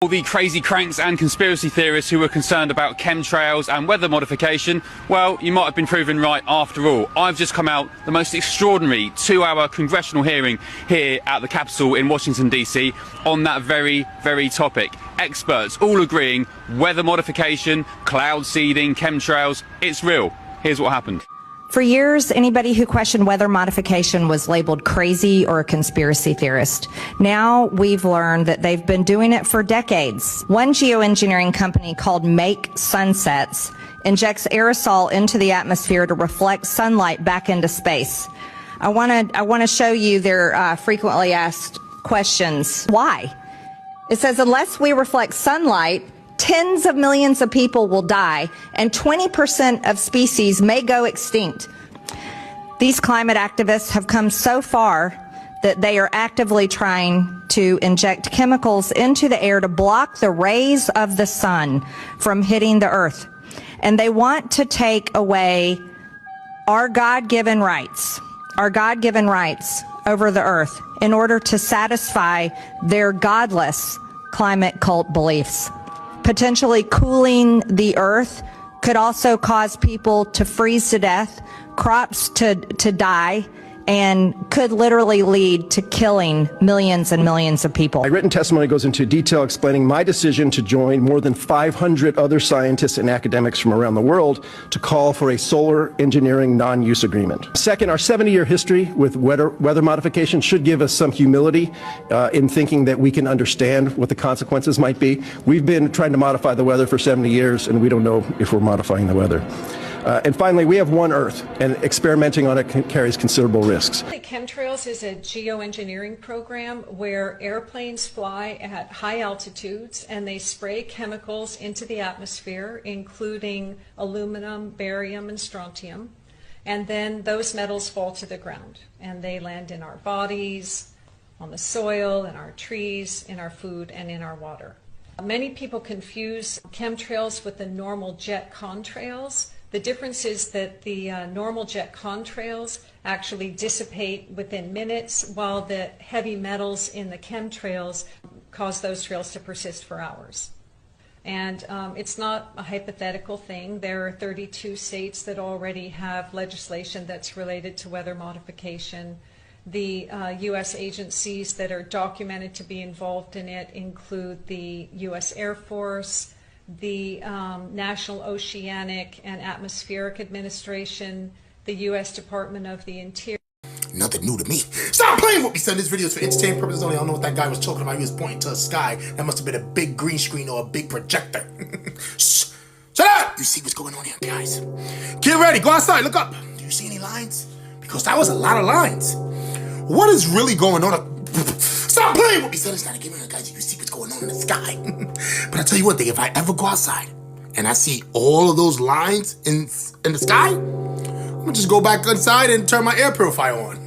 All the crazy cranks and conspiracy theorists who were concerned about chemtrails and weather modification, well, you might have been proven right after all. I've just come out the most extraordinary 2-hour congressional hearing here at the Capitol in Washington DC on that very topic. Experts all agreeing weather modification, cloud seeding, chemtrails, it's real. Here's what happened. For years, anybody who questioned weather modification was labeled crazy or a conspiracy theorist. Now we've learned that they've been doing it for decades. One geoengineering company called Make Sunsets injects aerosol into the atmosphere to reflect sunlight back into space. I want to show you their frequently asked questions. Why? It says, unless we reflect sunlight, tens of millions of people will die, and 20% of species may go extinct. These climate activists have come so far that they are actively trying to inject chemicals into the air to block the rays of the sun from hitting the earth. And they want to take away our God-given rights over the earth in order to satisfy their godless climate cult beliefs. Potentially cooling the earth could also cause people to freeze to death, crops to die, and could literally lead to killing millions and millions of people. My written testimony goes into detail explaining my decision to join more than 500 other scientists and academics from around the world to call for a solar engineering non-use agreement. Second, our 70-year history with weather modification should give us some humility in thinking that we can understand what the consequences might be. We've been trying to modify the weather for 70 years, and we don't know if we're modifying the weather. And finally, we have one Earth, and experimenting on it carries considerable risks. Chemtrails is a geoengineering program where airplanes fly at high altitudes and they spray chemicals into the atmosphere, including aluminum, barium, and strontium. And then those metals fall to the ground, and they land in our bodies, on the soil, in our trees, in our food, and in our water. Many people confuse chemtrails with the normal jet contrails. The difference is that the normal jet contrails actually dissipate within minutes, while the heavy metals in the chemtrails cause those trails to persist for hours. And it's not a hypothetical thing. There are 32 states that already have legislation that's related to weather modification. The U.S. agencies that are documented to be involved in it include the U.S. Air Force, the National Oceanic and Atmospheric Administration, the U.S. Department of the Interior. Nothing new to me. Stop playing with me, son. This video is for entertainment purposes only. I don't know what that guy was talking about. He was pointing to a sky. That must have been a big green screen or a big projector. Shh. Shut up! You see what's going on here, guys. Get ready. Go outside. Look up. Do you see any lines? Because that was a lot of lines. What is really going on? Stop playing with me, son. It's not a game, guys. You see what's going on in the sky. But I tell you one thing, if I ever go outside and I see all of those lines in the sky, I'm gonna just go back inside and turn my air purifier on.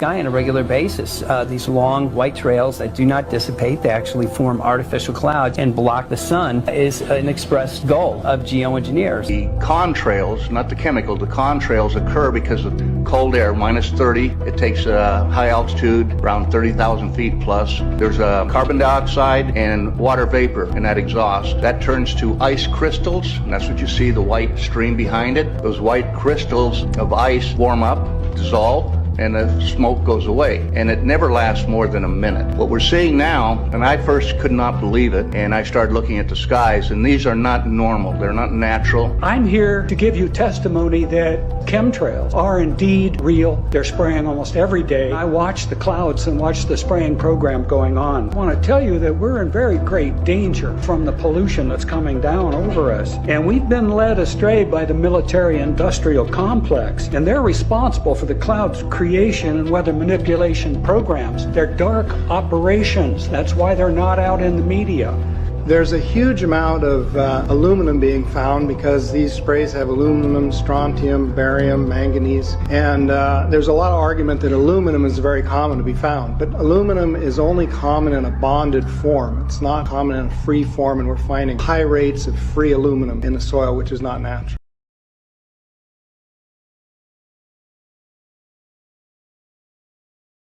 On a regular basis. These long white trails that do not dissipate, they actually form artificial clouds and block the sun, is an expressed goal of geoengineers. The contrails, not the chemical, the contrails occur because of cold air, minus 30. It takes high altitude, around 30,000 feet plus. There's carbon dioxide and water vapor in that exhaust. That turns to ice crystals, and that's what you see, the white stream behind it. Those white crystals of ice warm up, dissolve, and the smoke goes away. And it never lasts more than a minute. What we're seeing now, and I first could not believe it, and I started looking at the skies, and these are not normal. They're not natural. I'm here to give you testimony that chemtrails are indeed real. They're spraying almost every day. I watch the clouds and watch the spraying program going on. I want to tell you that we're in very great danger from the pollution that's coming down over us. And we've been led astray by the military-industrial complex, and they're responsible for the clouds creation and weather manipulation programs. They're dark operations. That's why they're not out in the media. There's a huge amount of aluminum being found because these sprays have aluminum, strontium, barium, manganese, and there's a lot of argument that aluminum is very common to be found, but aluminum is only common in a bonded form. It's not common in a free form, and we're finding high rates of free aluminum in the soil, which is not natural.